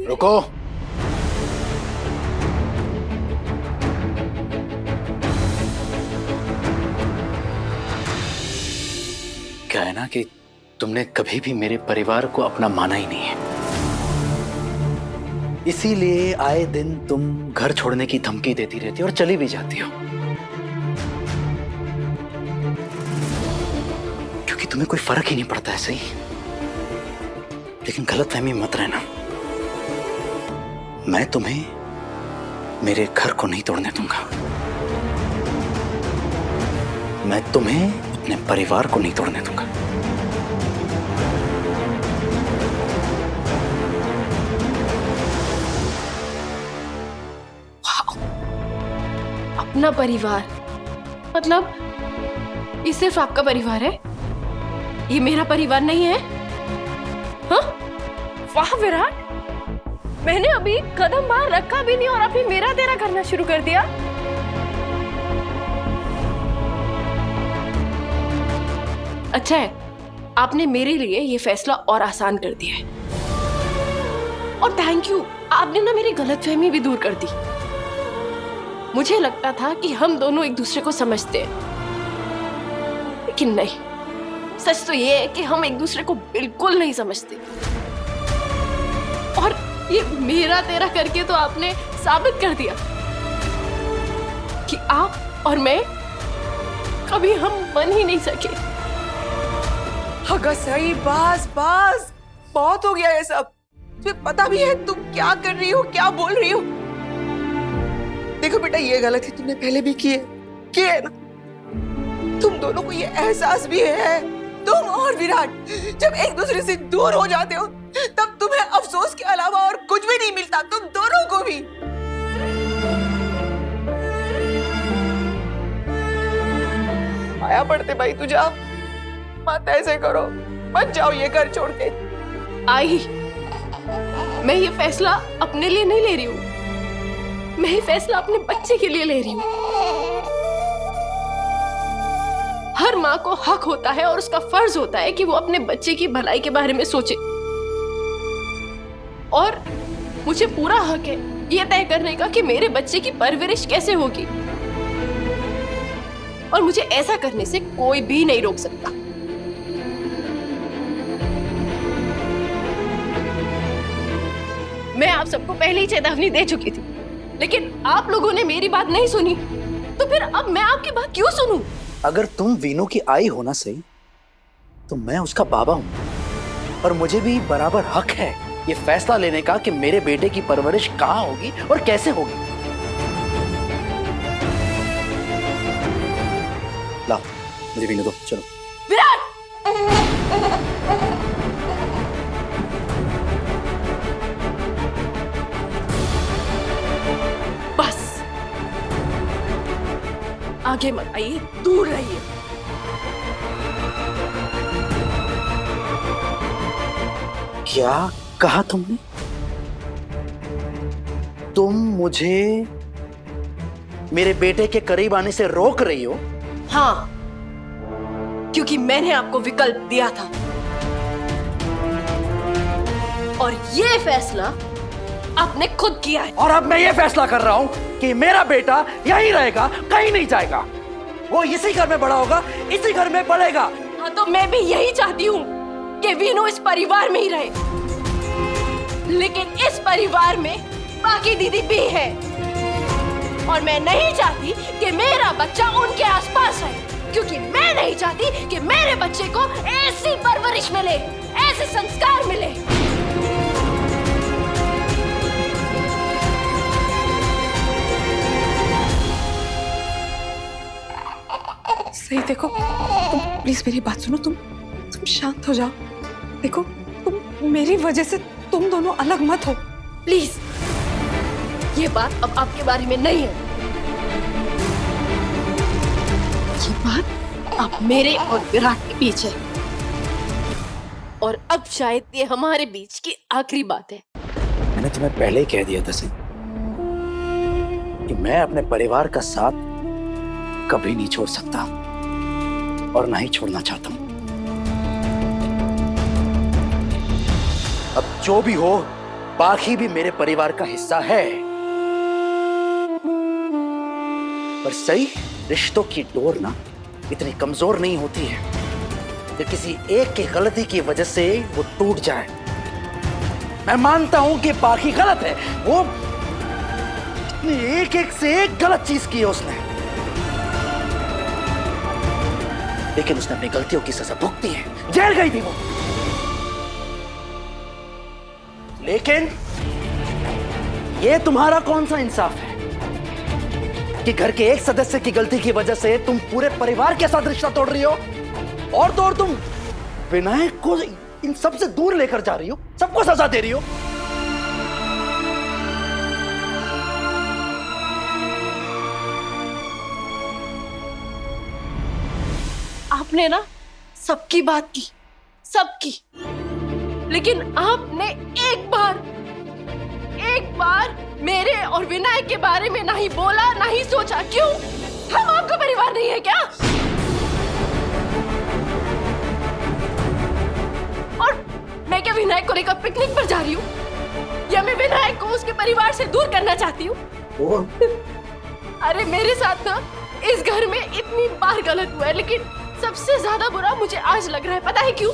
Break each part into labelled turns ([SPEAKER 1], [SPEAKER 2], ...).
[SPEAKER 1] रुको। क्या है ना कि तुमने कभी भी मेरे परिवार को अपना माना ही नहीं है, इसीलिए आए दिन तुम घर छोड़ने की धमकी देती रहती हो और चली भी जाती हो, क्योंकि तुम्हें कोई फर्क ही नहीं पड़ता है। सही, लेकिन गलतफहमी मत रहना, मैं तुम्हें मेरे घर को नहीं तोड़ने दूंगा, मैं तुम्हें अपने परिवार को नहीं तोड़ने दूंगा।
[SPEAKER 2] अपना परिवार मतलब ये सिर्फ आपका परिवार है, ये मेरा परिवार नहीं है? हाँ? वाह विराट, मैंने अभी कदम बाहर रखा भी नहीं और आपने मेरा तेरा करना शुरू कर दिया। अच्छा है, आपने मेरे लिए ये फैसला और आसान कर दिया है, और थैंक यू, आपने ना मेरी गलतफहमी भी दूर कर दी। मुझे लगता था कि हम दोनों एक दूसरे को समझते हैं, लेकिन नहीं, सच तो ये है कि हम एक दूसरे को बिल्कुल नहीं समझते। और ये मेरा तेरा करके तो आपने साबित कर दिया कि आप और मैं कभी हम बन ही नहीं सके।
[SPEAKER 3] अगर सही, बस बस, बहुत हो गया ये सब। तुम्हें पता भी है तुम क्या कर रही हो, क्या बोल रही हो? देखो बेटा, ये गलती तुमने पहले भी की है ना। तुम दोनों को ये एहसास भी है, तुम और विराट जब एक दूसरे से दूर हो जाते हो तब तुम्हें अफसोस के अलावा और कुछ भी नहीं मिलता, तुम दोनों को भी। आया पड़ते भाई, तू जा, मत ऐसे करो, मत जाओ ये घर छोड़ के।
[SPEAKER 2] आई, मैं ये फैसला अपने लिए नहीं ले रही हूँ, मैं ये फैसला अपने बच्चे के लिए ले रही हूँ। हर माँ को हक होता है और उसका फर्ज होता है कि वो अपने बच्चे की भलाई के बारे में सोचे, और मुझे पूरा हक है ये तय करने का कि मेरे बच्चे की परवरिश कैसे होगी, और मुझे ऐसा करने से कोई भी नहीं रोक सकता। मैं आप सबको पहले ही चेतावनी दे चुकी थी, लेकिन आप लोगों ने मेरी बात नहीं सुनी, तो फिर अब मैं आपकी बात क्यों सुनूं?
[SPEAKER 1] अगर तुम वीनू की आई हो ना सही, तो मैं उसका बाबा हूं, और मुझे भी बराबर हक है ये फैसला लेने का कि मेरे बेटे की परवरिश कहां होगी और कैसे होगी। लाओ, मुझे वीनू दो, चलो।
[SPEAKER 2] विराट! बस, आगे मत आइए, दूर रहिए।
[SPEAKER 1] क्या कहा तुमने? तुम मुझे मेरे बेटे के करीब आने से रोक रही हो?
[SPEAKER 2] हाँ, क्योंकि मैंने आपको विकल्प दिया था, और ये फैसला आपने खुद किया है।
[SPEAKER 1] और अब मैं ये फैसला कर रहा हूं कि मेरा बेटा यहीं रहेगा, कहीं नहीं जाएगा। वो इसी घर में बड़ा होगा, इसी घर में पलेगा।
[SPEAKER 2] हाँ, तो मैं भी यही चाहती हूँ कि वीनू इस परिवार में ही रहे, लेकिन इस परिवार में बाकी दीदी भी है, और मैं नहीं चाहती कि मेरा बच्चा उनके आसपास रहे, क्योंकि मैं नहीं चाहती कि मेरे बच्चे को ऐसी परवरिश मिले, ऐसे संस्कार मिले।
[SPEAKER 3] सही, देखो, तुम प्लीज मेरी बात सुनो, तुम शांत हो जाओ। देखो, तुम मेरी वजह से तुम दोनों अलग मत हो,
[SPEAKER 2] प्लीज, ये बात अब आपके बारे में नहीं है, ये बात अब मेरे और विराट के बीच है, और अब शायद ये हमारे बीच की आखिरी बात है।
[SPEAKER 1] मैंने तुम्हें पहले ही कह दिया था सही कि मैं अपने परिवार का साथ कभी नहीं छोड़ सकता, और ना ही छोड़ना चाहता हूं। अब जो भी हो, पाखी भी मेरे परिवार का हिस्सा है। पर सही रिश्तों की डोर ना इतनी कमजोर नहीं होती है कि किसी एक की गलती की वजह से वो टूट जाए। मैं मानता हूं कि पाखी गलत है, वो एक एक से एक गलत चीज की है उसने, लेकिन उसने अपनी गलतियों की सजा भुगती है, जेल गई थी वो। लेकिन ये तुम्हारा कौन सा इंसाफ है कि घर के एक सदस्य की गलती की वजह से तुम पूरे परिवार के साथ रिश्ता तोड़ रही हो, और तो और तुम विनायक को इन सबसे दूर लेकर जा रही हो, सबको सजा दे रही हो।
[SPEAKER 2] आपने ना सबकी बात की, सबकी, लेकिन आपने एक बार मेरे और विनायक के बारे में नहीं बोला, नहीं सोचा। क्यों? हम आपका परिवार नहीं है क्या? और मैं क्या विनायक को लेकर पिकनिक पर जा रही हूँ, या मैं विनायक को उसके परिवार से दूर करना चाहती हूँ? अरे मेरे साथ ना इस घर में इतनी बार गलत हुआ है, लेकिन सबसे ज्यादा बुरा मुझे आज लग रहा है। पता है क्यों?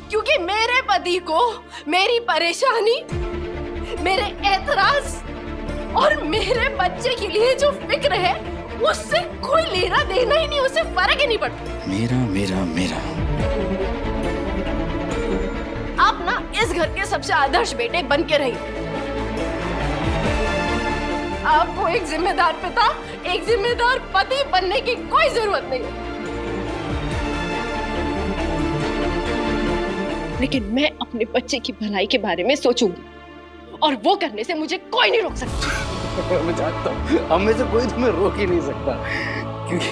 [SPEAKER 2] क्योंकि मेरे पति को मेरी परेशानी, मेरे एतराज और मेरे बच्चे के लिए जो फिक्र है, उससे कोई लेना देना ही नहीं, उससे फर्क ही नहीं पड़ता।
[SPEAKER 1] मेरा मेरा मेरा
[SPEAKER 2] आप ना इस घर के सबसे आदर्श बेटे बन के रहिए। आपको एक जिम्मेदार पिता, एक जिम्मेदार पति बनने की कोई जरूरत नहीं है। लेकिन मैं अपने बच्चे की भलाई के बारे में सोचूंगी, और वो करने से मुझे कोई नहीं रोक सकता।
[SPEAKER 1] मैं जानता हूँ, हम में से कोई तुम्हें रोक ही नहीं सकता, क्योंकि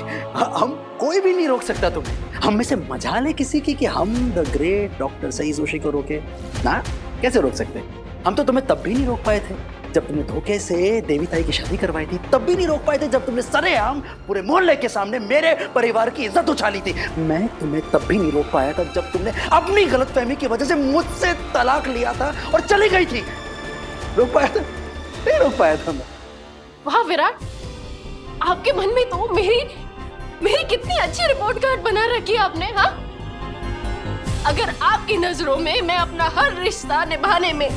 [SPEAKER 1] हम कोई भी नहीं रोक सकता तुम्हें। हम में से मजाल है किसी की कि हम the great doctor Saeed Joshi को रोके ना? कैसे रोक सकते? हम तो तुम्हें तब भी नहीं रोक पाए थे जब तुमने धोखे से देवी ताई की शादी करवाई थी, तब भी नहीं रोक पाए थे जब तुमने सरेआम पूरे मोहल्ले के सामने मेरे परिवार की इज्जत उछाली थी। मैं तुम्हें तब भी नहीं रोक पाया था जब तुमने अपनी गलतफहमी की वजह से मुझसे तलाक लिया था और चली गई थी। रोक पाया था? नहीं रोक पाया था मैं।
[SPEAKER 2] वाह विराट, आपके मन में तो मेरी कितनी अच्छी रिपोर्ट कार्ड बना रखी है आपने। हाँ, अगर आपकी नजरों में मैं अपना हर रिश्ता निभाने में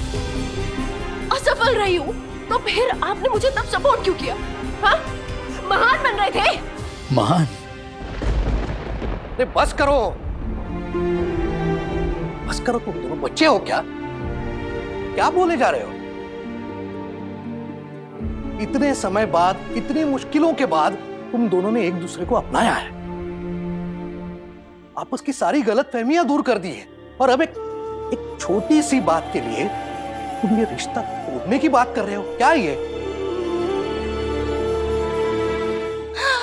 [SPEAKER 2] असफल रही हूँ, तो फिर आपने मुझे तब सपोर्ट क्यों किया? हाँ, महान बन रहे थे।
[SPEAKER 1] महान?
[SPEAKER 4] अरे बस करो, बस करो। तुम दोनों बच्चे हो क्या? क्या बोले जा रहे हो? इतने समय बाद, इतनी मुश्किलों के बाद तुम दोनों ने एक दूसरे को अपनाया है, आपस की सारी गलतफहमियां दूर कर दी है, और अब एक छोटी सी बात के लिए तुम ये रिश्ता तोड़ने की बात कर रहे हो? क्या ये?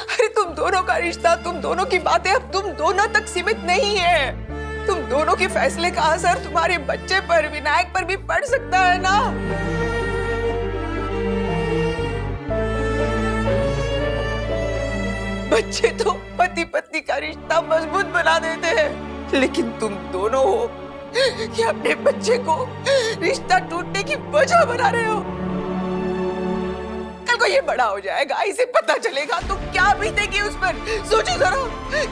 [SPEAKER 3] अरे तुम दोनों का रिश्ता, तुम दोनों की बातें अब तुम दोनों तक सीमित नहीं है। तुम दोनों के फैसले का असर तुम्हारे बच्चे पर, विनायक पर भी पड़ सकता है ना। बच्चे तो पति पत्नी का रिश्ता मजबूत बना देते हैं, लेकिन तुम दोनों हो कि अपने बच्चे को रिश्ता टूटने की वजह बना रहे हो। कल को ये बड़ा हो जाएगा, इसे पता चलेगा तो क्या बीतेगी उस पर? सोचो जरा,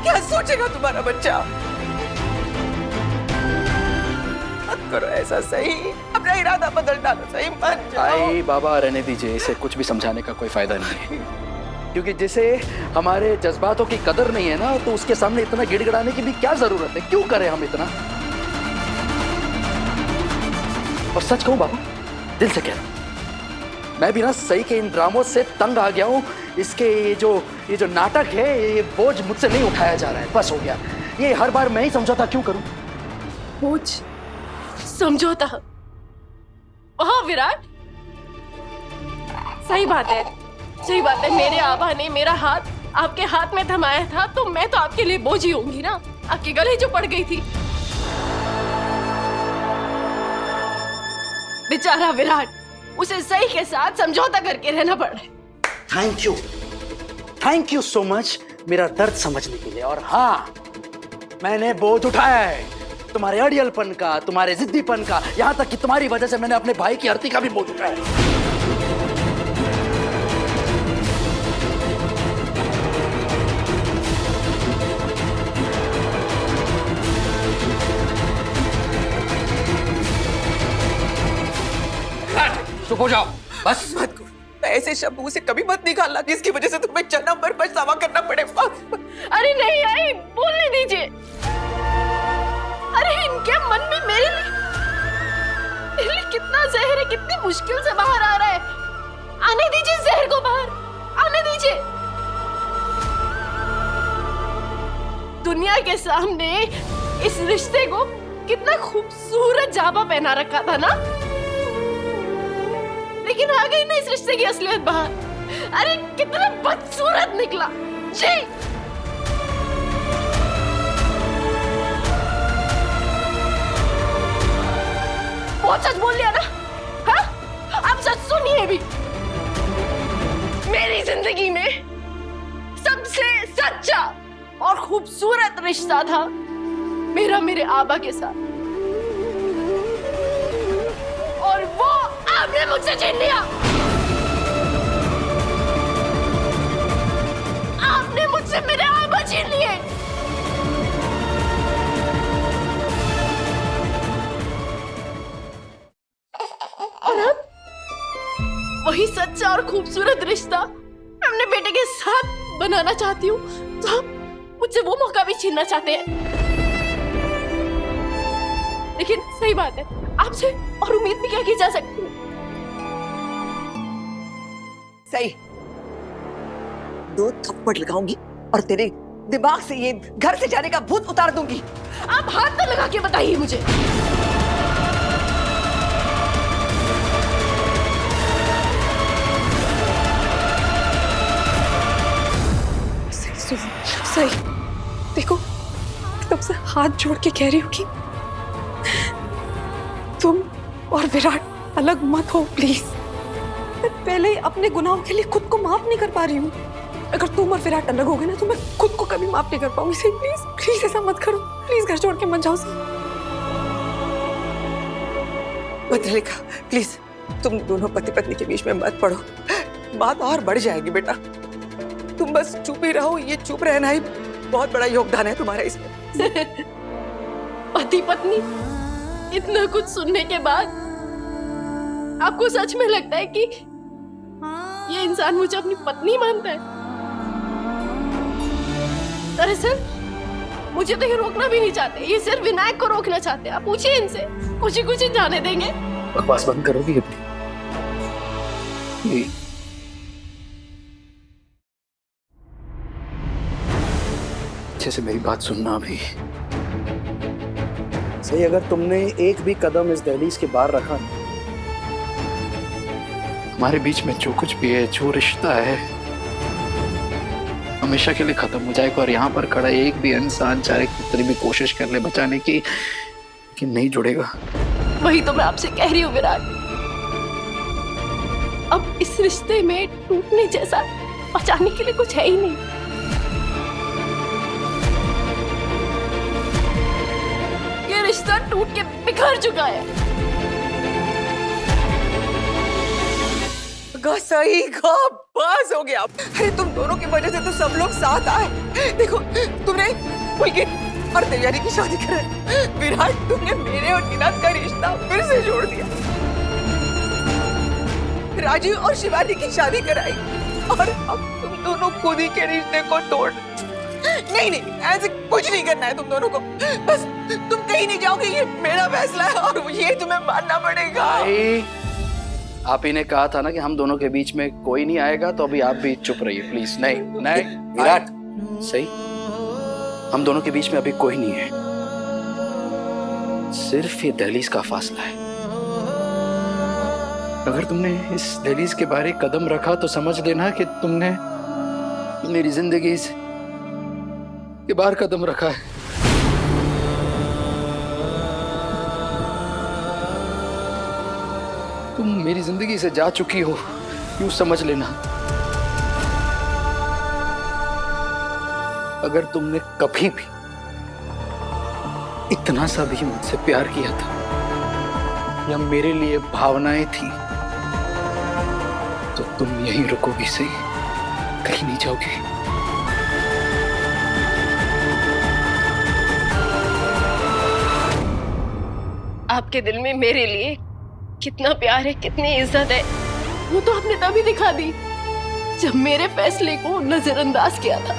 [SPEAKER 3] क्या सोचेगा तुम्हारा बच्चा? मत करो ऐसा, सही? अपना इरादा बदल डालो, सही? मत जाओ।
[SPEAKER 1] आई बाबा, रहने दीजिए, इसे कुछ भी समझाने का कोई फायदा नहीं है, क्योंकि जिसे हमारे जज्बातों की कदर नहीं है ना, तो उसके सामने इतना गिड़गिड़ाने की भी क्या जरूरत है? क्यों करें हम इतना? और सच कहूं बाबा, दिल से कह रहा हूं, मैं भी ना सही के इन ड्रामों से तंग आ गया हूं। इसके ये जो नाटक है, ये बोझ मुझसे नहीं उठाया जा रहा है, बस हो गया। ये हर बार मैं ही समझौता क्यों करूं?
[SPEAKER 2] बोझ? समझौता? वाह विराट, सही बात है, सही बात है। मेरे आबा ने मेरा हाथ आपके हाथ में थमाया था, तो मैं तो आपके लिए बोझ ही होंगी ना। आपके गले जो पड़ गई थी। बेचारा विराट, उसे सही के साथ समझौता करके रहना पड़ा है।
[SPEAKER 1] थैंक यू सो मच मेरा दर्द समझने के लिए। और हाँ, मैंने बोझ उठाया है, तुम्हारे अड़ियलपन का, तुम्हारे जिद्दीपन का, यहाँ तक कि तुम्हारी वजह से मैंने अपने भाई की आरती का भी बोझ उठाया। चुप हो जाओ बस।
[SPEAKER 3] मत करो, ऐसे शब्द मुंह से कभी मत निकालना जिसकी वजह से तुम्हें जन्म भर पछतावा करना पड़े।
[SPEAKER 2] अरे नहीं आई, बोलने दीजिए। अरे इनके मन में मेरे लिए कितना जहर है, कितनी मुश्किल से बाहर आ रहा है। आने दीजिए जहर को बाहर, आने दीजिए। दुनिया के सामने इस रिश्ते को कितना खूबसूरत जामा पहना रखा था ना, लेकिन आ गई ना इस रिश्ते की असलियत बाहर। अरे कितना बदसूरत निकला जी। बहुत सच बोल लिया ना? हाँ? अब सच सुनिए भी। मेरी जिंदगी में सबसे सच्चा और खूबसूरत रिश्ता था मेरा मेरे आबा के साथ, और वो आपने मुझसे छीन लिया। आपने मुझसे मेरे आबा छीन लिए। और अब वही सच्चा और खूबसूरत रिश्ता मैं अपने बेटे के साथ बनाना चाहती हूँ, तो आप मुझसे वो मौका भी छीनना चाहते हैं। लेकिन सही बात है, आपसे और उम्मीद भी क्या की जा सकती है?
[SPEAKER 3] सही, 2 थप्पड़ लगाऊंगी और तेरे दिमाग से ये घर से जाने का भूत उतार दूंगी।
[SPEAKER 2] आप हाथ तो लगा के बताइए मुझे।
[SPEAKER 5] सही, देखो तुमसे हाथ जोड़ के कह रही हूँ कि तुम और विराट अलग मत हो प्लीज। मैं पहले ही अपने गुनाहों के लिए खुद को माफ नहीं कर पा रही हूँ। अगर तुम और विराट अलग हो गए ना तो मैं खुद को कभी माफ नहीं कर पाऊंगी। सही प्लीज प्लीज ऐसा मत करो, प्लीज घर छोड़ के मत जाओ।
[SPEAKER 3] भद्रलेखा प्लीज, तुम दोनों पति पत्नी के बीच में मत पड़ो, बात और बढ़ जाएगी बेटा। तुम बस चुप ही रहो, ये चुप रहना ही बहुत बड़ा योगदान है तुम्हारा इसमें।
[SPEAKER 2] पति पत्नी, इतना कुछ सुनने के बाद आपको सच में लगता है कि ये इंसान मुझे अपनी पत्नी मानता है? दरअसल मुझे तो ये रोकना भी नहीं चाहते, ये सिर्फ विनायक को रोकना चाहते हैं। आप पूछिए इनसे, कुछ ही जाने देंगे।
[SPEAKER 1] बकवास बंद करोगी अपनी? अच्छे से मेरी बात सुनना अभी। सही, अगर तुमने एक भी कदम इस दहलीज के बाहर रखा, हमारे बीच में जो कुछ भी है, जो रिश्ता है, हमेशा के लिए खत्म हो जाएगा। और यहाँ पर खड़ा एक भी इंसान चाहे कितनी भी कोशिश कर ले बचाने की, लेकिन नहीं जुड़ेगा।
[SPEAKER 2] वही तो मैं आपसे कह रही हूँ विराट, अब इस रिश्ते में टूटने जैसा बचाने के लिए कुछ है ही नहीं। ये रिश्ता टूट के बिखर चुका है।
[SPEAKER 3] सही का बस हो गया। अरे तुम दोनों की वजह से तो सब लोग साथ आए। देखो तुमने पुलकित और देवयानी की शादी कराई, विराट तुमने मेरे और निनाद का रिश्ता फिर से जोड़ दिया, राजीव और शिवानी की शादी कराई, और अब तुम दोनों खुद ही के रिश्ते को तोड़। नहीं, ऐसे कुछ नहीं करना है तुम दोनों को। बस तुम कहीं नहीं जाओगे, ये मेरा फैसला है और ये तुम्हें मानना पड़ेगा।
[SPEAKER 1] आप ही ने कहा था ना कि हम दोनों के बीच में कोई नहीं आएगा, तो अभी आप भी चुप रहिए प्लीज। नहीं विराट, सही, हम दोनों के बीच में अभी कोई नहीं है, सिर्फ ये दहलीज का फासला है। अगर तुमने इस दहलीज के बाहर कदम रखा तो समझ लेना कि तुमने मेरी जिंदगी के बाहर कदम रखा है। तुम मेरी जिंदगी से जा चुकी हो, यूं समझ लेना। अगर तुमने कभी भी इतना सा भी मुझसे प्यार किया था या मेरे लिए भावनाएं थी तो तुम यहीं रुकोगी सही, कहीं नहीं जाओगी।
[SPEAKER 2] आपके दिल में मेरे लिए कितना प्यार है, कितनी इज्जत है, वो तो आपने तभी दिखा दी जब मेरे फैसले को नजरअंदाज किया था।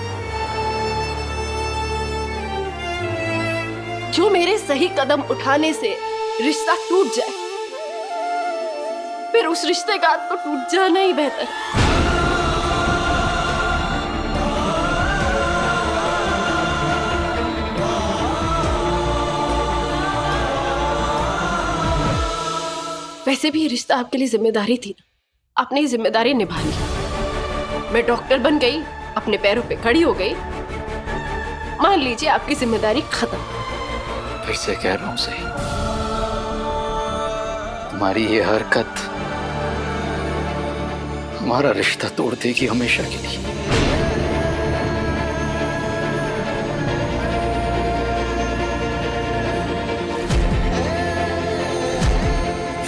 [SPEAKER 2] जो मेरे सही कदम उठाने से रिश्ता टूट जाए, फिर उस रिश्ते का तो टूट जाना ही बेहतर। वैसे भी ये रिश्ता आपके लिए जिम्मेदारी थी ना, आपने ये जिम्मेदारी निभा ली। मैं डॉक्टर बन गई, अपने पैरों पे खड़ी हो गई, मान लीजिए आपकी जिम्मेदारी खत्म।
[SPEAKER 1] फिर से कह रहा हूं सही, तुम्हारी ये हरकत हमारा रिश्ता तोड़ देगी हमेशा के लिए।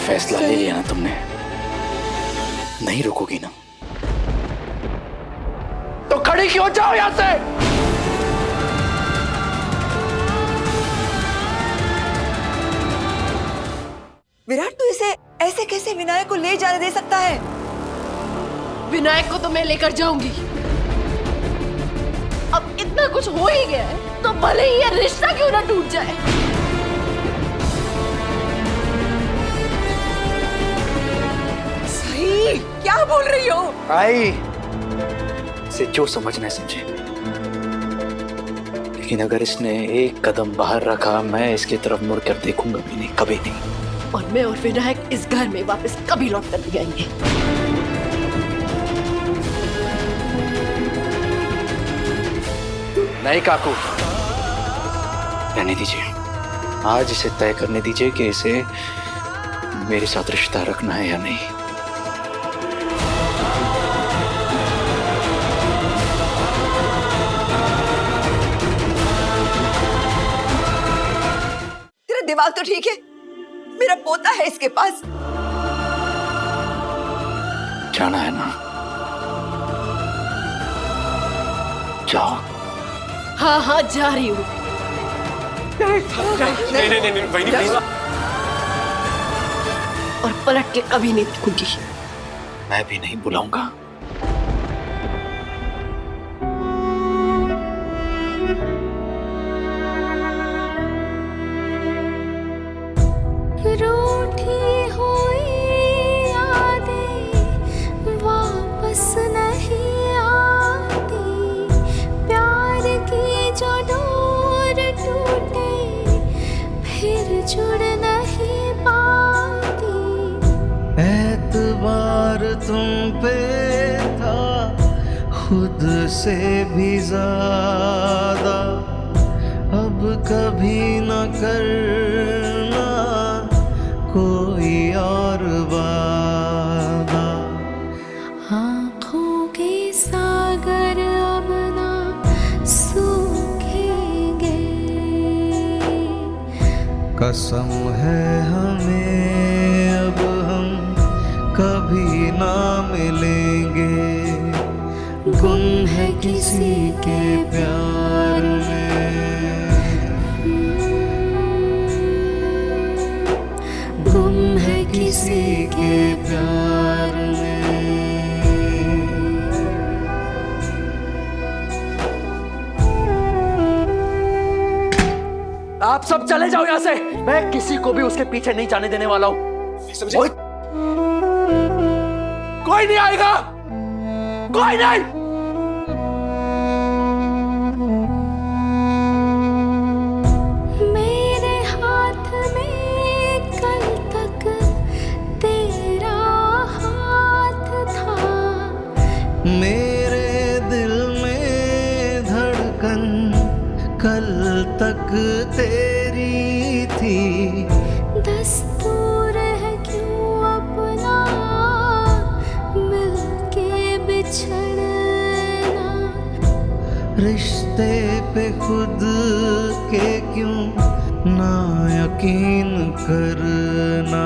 [SPEAKER 1] फैसला ले लिया ना तुमने, नहीं रुकोगी ना, तो खड़ी क्यों जाओ यहां से।
[SPEAKER 3] विराट, तू इसे ऐसे कैसे विनायक को ले जाने दे सकता है?
[SPEAKER 2] विनायक को तो मैं लेकर जाऊंगी। अब इतना कुछ हो ही गया है तो भले ही ये रिश्ता क्यों ना टूट जाए।
[SPEAKER 3] सही क्या बोल रही हो?
[SPEAKER 1] आई से जो समझना है समझे, लेकिन अगर इसने एक कदम बाहर रखा मैं इसकी तरफ मुड़कर देखूंगा भी नहीं, कभी नहीं।
[SPEAKER 2] और मैं और विनायक इस घर में वापस कभी लौट कर नहीं आएंगे।
[SPEAKER 1] नहीं काकू, रहने दीजिए। आज इसे तय करने दीजिए कि इसे मेरे साथ रिश्ता रखना है या नहीं।
[SPEAKER 3] तेरा दिमाग तो ठीक है? मेरा पोता है इसके पास।
[SPEAKER 1] जाना है ना, जाओ।
[SPEAKER 2] हाँ हाँ जा रही हूँ।
[SPEAKER 6] नहीं वही नहीं,
[SPEAKER 2] और पलट के कभी नहीं देखूंगी।
[SPEAKER 1] मैं भी नहीं बुलाऊंगा।
[SPEAKER 7] रूठी हुई यादें वापस नहीं आती, प्यार की जो डोर टूटे फिर जुड़ नहीं पाती।
[SPEAKER 8] एतबार तुम पे था खुद से भी ज्यादा, अब कभी न करना कोई और वादा।
[SPEAKER 7] आँखों के सागर अब ना सूखेंगे,
[SPEAKER 8] कसम है हमें अब हम कभी ना मिलेंगे। गुम है किसी के प्यार में, गुम है किसी के प्यार में।
[SPEAKER 1] आप सब चले जाओ यहां से, मैं किसी को भी उसके पीछे नहीं जाने देने वाला हूं। कोई नहीं आएगा, कोई नहीं।
[SPEAKER 7] मेरे हाथ में कल तक तेरा हाथ था,
[SPEAKER 8] मेरे दिल में धड़कन कल तक तेरी थी।
[SPEAKER 7] दस्तूर है क्यों अपना मिलके बिछड़ना,
[SPEAKER 8] रिश्ते पे खुद के क्यों ना यकीन करना।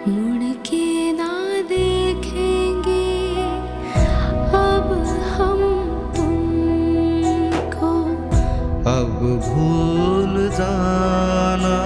[SPEAKER 7] मुड़ के ना देखेंगे अब हम तुमको।
[SPEAKER 8] अब भूल जाना